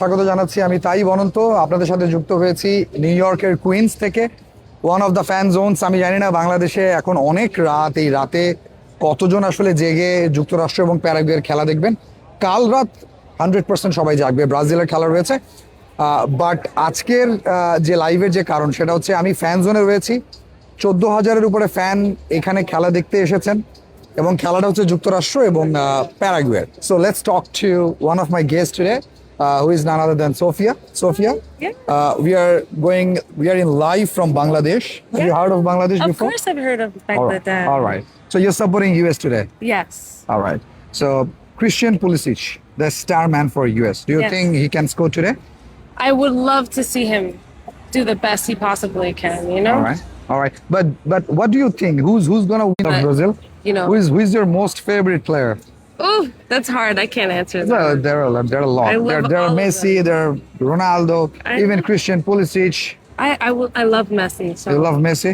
স্বাগত জানাচ্ছি আমি তাই অনন্ত। আপনাদের সাথে যুক্ত হয়েছি নিউ ইয়র্কের কুইন্স থেকে, one of the fan Jones. আমি জানি না বাংলাদেশে এখন অনেক রাত, এই রাতে কতজন আসলে জেগে যুক্তরাষ্ট্র এবং প্যারাগুয়ের খেলা দেখবেন। কাল রাত 100% সবাই জাগবে, ব্রাজিলের খেলা রয়েছে। বাট আজকের যে লাইভের যে কারণ সেটা হচ্ছে আমি ফ্যান জোনে রয়েছি। 14,000-এর উপরে ফ্যান এখানে খেলা দেখতে এসেছেন এবং খেলাটা হচ্ছে যুক্তরাষ্ট্র এবং প্যারাগুয়ের। So let's talk to one of my guest today, who is none other than Sophia. Sophia, Yeah. We are in live from Bangladesh. Have you heard of Bangladesh Of before? course I've heard of All right. Bangladesh. All right. So you're supporting US today. Yes. All right. So Christian Pulisic, the star man for US. Do you Yes. think he can score today? I would love to see him do the best he possibly can, you know? All right. All right. But what do you think? Who's gonna win of But, Brazil? you know- Who is your most favorite player? Oh, that's hard. I can't answer that. Well, there are a lot. I love There are all of Messi, them. there are Ronaldo, I- even Christian Pulisic. I love Messi. So. You love Messi,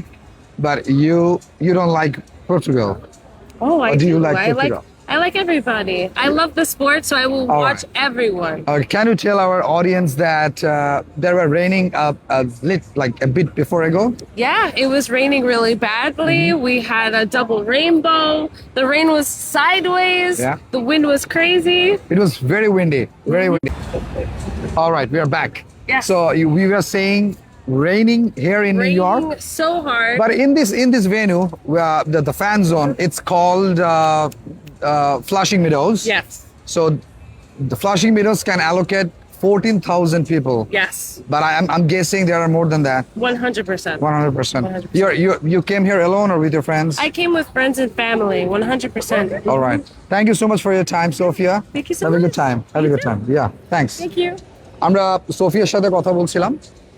but you don't like Portugal. Oh, I Or do you like I like Portugal? I like everybody. I love the sport, so I will All watch everyone. Can you tell our audience that there were raining like a bit before ago? Yeah, it was raining really badly. We had a double rainbow. The rain was sideways. Yeah. The wind was crazy. It was very windy, very windy. All right, we are back. Yeah. So we were saying raining here in New York, Raining so hard. but in this venue, the fan zone, it's called Flushing Meadows. Yes. So the Flushing Meadows can allocate 14,000 people. Yes. But I'm guessing there are more than that. 100%. 100%. 100%. You came here alone or with your friends? I came with friends and family, 100%. All right. Thank you so much for your time, Sophia. Thank you so Have a good much. time. Have a good time. Yeah. Thanks. Thank you. আমরা সোফিয়ার সাথে কথা বলছিলাম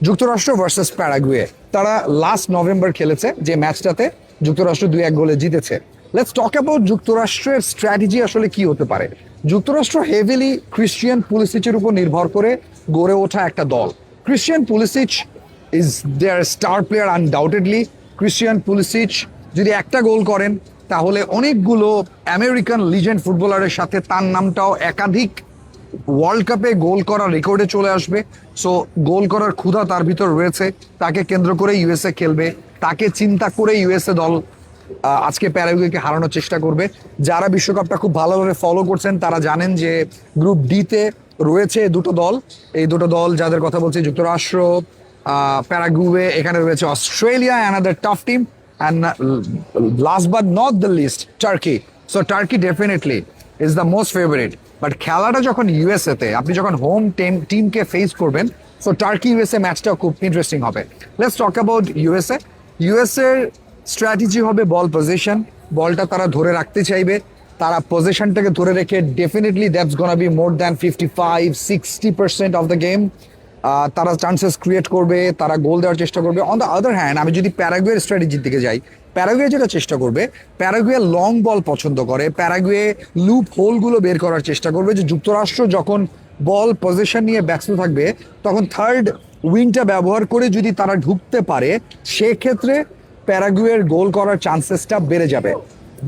যুক্তরাষ্ট্র versus Paraguay. তারা last November খেলেছে, যে ম্যাচটাতে যুক্তরাষ্ট্র 2-1 গোলে জিতেছে। লেটস টক অ্যাবাউট যুক্তরাষ্ট্রের স্ট্র্যাটেজি আসলে কি হতে পারে। যুক্তরাষ্ট্র হেভিলি ক্রিশ্চিয়ান পুলিসিচের উপর নির্ভর করে গড়ে ওঠা একটা দল। Christian Pulisic is their star player undoubtedly. Christian Pulisic যদি একটা গোল করেন তাহলে অনেকগুলো আমেরিকান লিজেন্ড ফুটবলারের সাথে তার নামটাও একাধিক ওয়ার্ল্ড কাপে গোল করার রেকর্ডে চলে আসবে। সো গোল করার ক্ষুধা তার ভিতর রয়েছে, তাকে কেন্দ্র করে ইউএসএ খেলবে, তাকে চিন্তা করে ইউএসএ দল আজকে প্যারাগুয়েকে হারানোর চেষ্টা করবে। যারা বিশ্বকাপটা খুব ভালোভাবে ফলো করছেন তারা জানেন যে গ্রুপ ডিতে রয়েছে দুটো দল। এই দুটো দল যাদের কথা বলছি যুক্তরাষ্ট্র, প্যারাগুয়ে, এখানে রয়েছে Australia, another tough team, and last but not the least Turkey. So Turkey definitely is the most favourite. But খেলাটা যখন ইউএসএতে, আপনি যখন হোম টিমকে ফেস করবেন, সো টার্কি ইউএসএ ম্যাচটা খুব ইন্টারেস্টিং হবে। Let's talk about USA. ইউএসএর স্ট্র্যাটেজি হবে বল পজিশন। বলটা তারা ধরে রাখতে চাইবে, তারা পজিশনটাকে ধরে রেখে definitely that's gonna be more than 55-60% of the game. তারা চান্সেস ক্রিয়েট করবে, তারা গোল দেওয়ার চেষ্টা করবে। অন দ্য আদার হ্যান্ড, আমি যদি প্যারাগুয়ের স্ট্র্যাটেজির দিকে যাই, প্যারাগুয়ে যেটা চেষ্টা করবে, প্যারাগুয়ে লং বল পছন্দ করে, প্যারাগুয়ে লুপ হোলগুলো বের করার চেষ্টা করবে। যে যুক্তরাষ্ট্র যখন বল পজিশন নিয়ে ব্যস্ত থাকবে তখন থার্ড উইংটা ব্যবহার করে যদি তারা ঢুকতে পারে, সেক্ষেত্রে প্যারাগুয়ের গোল করার চান্সেসটা বেড়ে যাবে।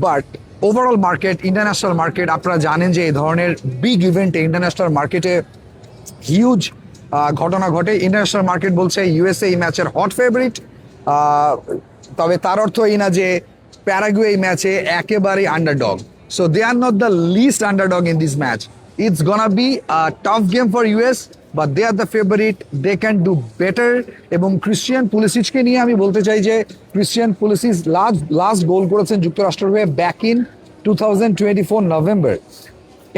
But overall market, international market, আপনারা জানেন যে এই ধরনের বিগ ইভেন্টে ইন্টারন্যাশনাল মার্কেটে হিউজ ঘটনা ঘটে। ইন্টারন্যাশনাল মার্কেট বলছে ইউএসএ এই ম্যাচের হট ফেভারিট। তবে তার অর্থ এই না যে প্যারাগুয়ে এই ম্যাচে একেবারেই underdog. So they are not the least underdog in this match. It's gonna be a tough game for US, but they are the favourite, they can do better. এবং ক্রিশ্চিয়ান পুলিসিচকে নিয়ে আমি বলতে চাই যে ক্রিশ্চিয়ান পুলিসিচ লাস্ট গোল করেছেন যুক্তরাষ্ট্রের হয়ে ব্যাক ইন 2024 নভেম্বর।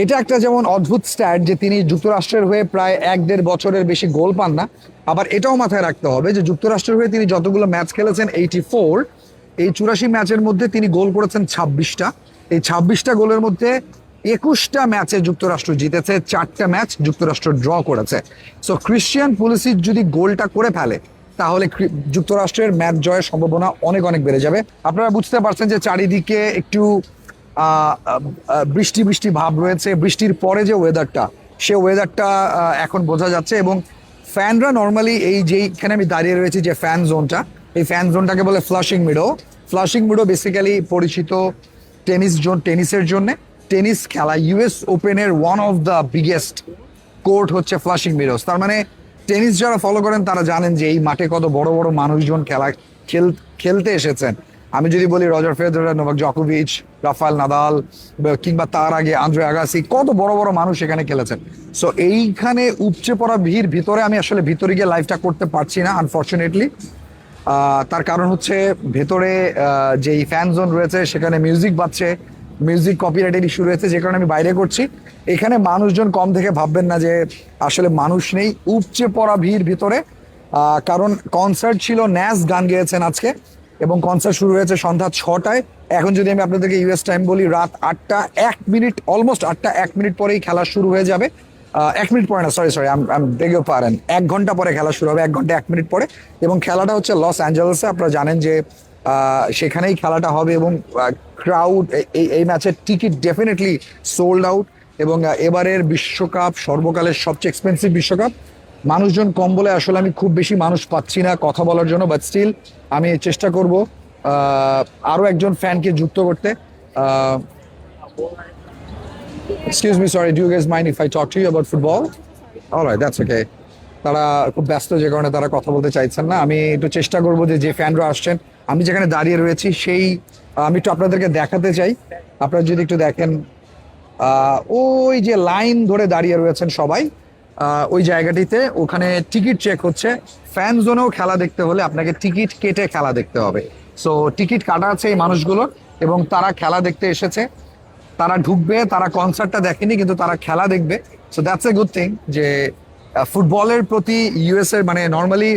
এটা একটা যেমন অদ্ভুত স্ট্যাট যে তিনি যুক্তরাষ্ট্রের হয়ে প্রায় 1-1.5 বছরের বেশি গোল পান না। আবার এটাও মাথায় রাখতে হবে যে যুক্তরাষ্ট্রের হয়ে তিনি যতগুলো ম্যাচ খেলেছেন 84, এই 84 ম্যাচের মধ্যে তিনি গোল করেছেন 26টা। এই 26টা গোলের মধ্যে 21টা ম্যাচে যুক্তরাষ্ট্র জিতেছে, 4টা ম্যাচ যুক্তরাষ্ট্র ড্র করেছে। সো ক্রিশ্চিয়ান পুলিসিচ যদি গোলটা করে ফেলে তাহলে যুক্তরাষ্ট্রের ম্যাচ জয়ের সম্ভাবনা অনেক অনেক বেড়ে যাবে। আপনারা বুঝতে পারছেন যে চারিদিকে একটু বৃষ্টি বৃষ্টি ভাব রয়েছে। বৃষ্টির পরে যে ওয়েদারটা, সে ওয়েদারটা এখন বোঝা যাচ্ছে। এবং ফ্যানরা নর্মালি এই যেখানে আমি দাঁড়িয়ে রয়েছি যে ফ্যান জোনটা, এই ফ্যান জোনটাকে বলে Flushing Meadow. Flushing Meadow basically পরিচিত টেনিসের জন্য। টেনিস খেলা ইউএস ওপেনের one of the biggest court হচ্ছে ফ্লাশিং মিরোস। তার মানে টেনিস যারা ফলো করেন তারা জানেন যে এই মাঠে কত বড় বড় মানুষজন খেলতে এসেছেন। আমি যদি বলি রজার ফেদেরার, নোভাক জকোভিচ, রাফায়েল নাদাল, কিংবা তার আগে আন্দ্রে আগাসি, কত বড় বড় মানুষ এখানে খেলেছেন। সো এইখানে উপচে পড়া ভিড় ভিতরে আমি আসলে ভিতরে গিয়ে লাইভটা করতে পারছি না আনফর্চুনেটলি। তার কারণ হচ্ছে ভেতরে যেই ফ্যান জোন রয়েছে সেখানে মিউজিক বাজছে, মিউজিক কপিরাইটের ইস্যু রয়েছে, যে কারণে আমি বাইরে করছি। এখানে মানুষজন কম থেকে ভাববেন না যে আসলে মানুষ নেই, উপচে পড়া ভিড় ভিতরে। কারণ কনসার্ট ছিল, ন্যাস গান গেয়েছেন আজকে, এবং কনসার্ট শুরু হয়েছে সন্ধ্যা 6টায়। এখন যদি আমি আপনাদেরকে ইউএস টাইম বলি, রাত 8টা 1 মিনিট, অলমোস্ট 8টা 1 মিনিট পরেই খেলা শুরু হয়ে যাবে। 1 মিনিট পরে না, সরি বেগেও পারেন, 1 ঘন্টা পরে খেলা শুরু হবে, 1 ঘন্টা 1 মিনিট পরে। এবং খেলাটা হচ্ছে লস অ্যাঞ্জেলেসে, আপনারা জানেন যে সেখানেই খেলাটা হবে। এবং ক্রাউড, এই ম্যাচের টিকিট ডেফিনেটলি সোল্ড আউট। এবং এবারের বিশ্বকাপ সর্বকালের সবচেয়ে এক্সপেন্সিভ বিশ্বকাপ। মানুষজন কম বলে আসলে আমি খুব বেশি মানুষ পাচ্ছি না কথা বলার জন্য, বাট স্টিল আমি চেষ্টা করব আরও একজন ফ্যানকে যুক্ত করতে। Excuse me, sorry, do you guys mind if I talk to you about football? Alright, that's okay. তারা খুব ব্যস্ত, যে কারণে তারা কথা বলতে চাইছেন না। আমি একটু চেষ্টা করবো যে ফ্যানরা আসছেন, আমি যেখানে দাঁড়িয়ে রয়েছি সেই আমি একটু আপনাদেরকে দেখাতে চাই। আপনারা যদি একটু দেখেন, ওই যে লাইন ধরে দাঁড়িয়ে রয়েছেন সবাই ওই জায়গাটিতে, ওখানে টিকিট চেক হচ্ছে। ফ্যান জোনেও খেলা দেখতে হলে আপনাকে টিকিট কেটে খেলা দেখতে হবে। সো টিকিট কাটা আছে এই মানুষগুলোর, এবং তারা খেলা দেখতে এসেছে। তারা ঢুকবে, তারা কনসার্টটা দেখেনি, কিন্তু তারা খেলা দেখবে। So that's a good thing যে ফুটবলের প্রতি ইউএস এর, মানে নর্মালি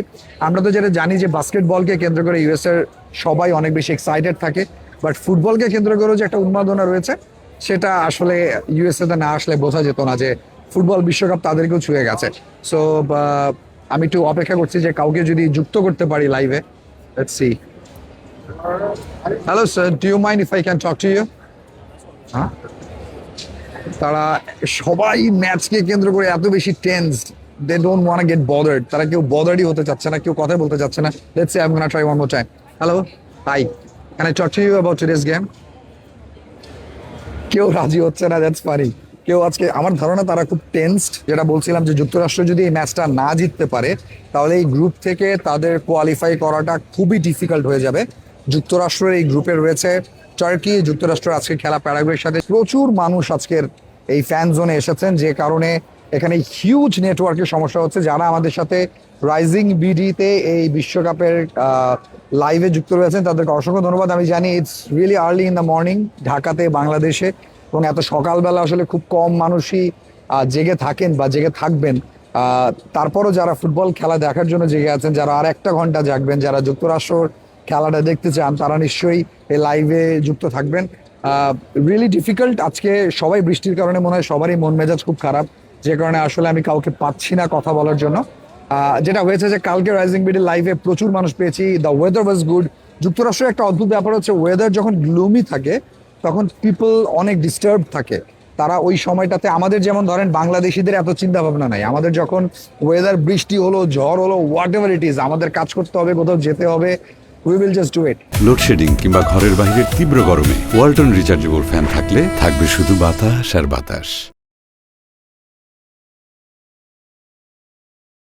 আমরা তো যেটা জানি যে বাস্কেটবলকে কেন্দ্র করে ইউএস এর সবাই অনেক বেশি এক্সাইটেড থাকে, বাট ফুটবলকে কেন্দ্র করেও যে একটা উন্মাদনা রয়েছে, সেটা আসলে ইউএসএ তে না আসলে বোঝা যেত না যে ফুটবল বিশ্বকাপ তাদেরকেও ছুঁয়ে গেছে। সো আমি একটু অপেক্ষা করছি যে কাউকে যদি যুক্ত করতে পারি লাইভে। Let's see. Hello sir, do you mind if I can talk to you? হ্যাঁ, তারা সবাই ম্যাচকে কেন্দ্র করে এত বেশি tense, they don't want to get bothered. তারা কেউ বদার্ডই হতে চাচ্ছে না, কেউ কথা বলতে চাচ্ছে না। Let's see, I am gonna try one more time. Hello, hi, can I talk to you about today's game? কেউ রাজি হচ্ছে না, দ্যাটস ফানি। কেউ আজকে, আমার ধারণা তারা খুব টেন্সড। যেটা বলছিলাম যে যুক্তরাষ্ট্র যদি এই ম্যাচটা না জিততে পারে, তাহলে এই গ্রুপ থেকে তাদের কোয়ালিফাই করাটা খুবই ডিফিকাল্ট হয়ে যাবে। যুক্তরাষ্ট্রের এই গ্রুপে রয়েছে টার্কি, যুক্তরাষ্ট্র আজকে খেলা প্যারাগুয়ের সাথে। প্রচুর মানুষ আজকের এই ফ্যান জোনে এসেছেন, যে কারণে এখানে হিউজ নেটওয়ার্কের সমস্যা হচ্ছে। যারা আমাদের সাথে রাইজিং বিডিতে এই বিশ্বকাপের লাইভে যুক্ত রয়েছেন তাদেরকে অসংখ্য ধন্যবাদ। আমি জানি it's really early in the morning ঢাকাতে, বাংলাদেশে, এবং এত সকালবেলা আসলে খুব কম মানুষই জেগে থাকেন বা জেগে থাকবেন। তারপরও যারা ফুটবল খেলা দেখার জন্য জেগে আছেন, যারা আর 1টা ঘন্টা জাগবেন, যারা যুক্তরাষ্ট্র খেলাটা দেখতে চান, তারা নিশ্চয়ই এই লাইভে যুক্ত থাকবেন। Really difficult. আজকে সবাই বৃষ্টির কারণে মনে হয় সবারই মন মেজাজ খুব খারাপ, যে কারণে আসলে আমি কাউকে পাচ্ছি না কথা বলার জন্য। যেটা হয়েছে যে কালকে রাইজিং বিডির লাইভে প্রচুর মানুষ পেয়েছি। The weather was good. যুক্তরাষ্ট্রের একটা অদ্ভুত ব্যাপার হচ্ছে, ওয়েদার যখন গ্লুমি থাকে তখন পিপল অনেক ডিস্টার্ব থাকে। তারা ওই সময়টাতে, আমাদের যেমন ধরেন বাংলাদেশিদের এত চিন্তা ভাবনা নাই। আমাদের যখন ওয়েদার, বৃষ্টি হলো, ঝড় হলো, হোয়াট এভার ইট ইজ, আমাদের কাজ করতে হবে, কোথাও যেতে হবে, we will just do it. Load shedding কিংবা ঘরের বাইরের তীব্র গরমে ওয়ালটন রিচার্জেবল ফ্যান থাকলে থাকবে শুধু বাতাস আর বাতাস।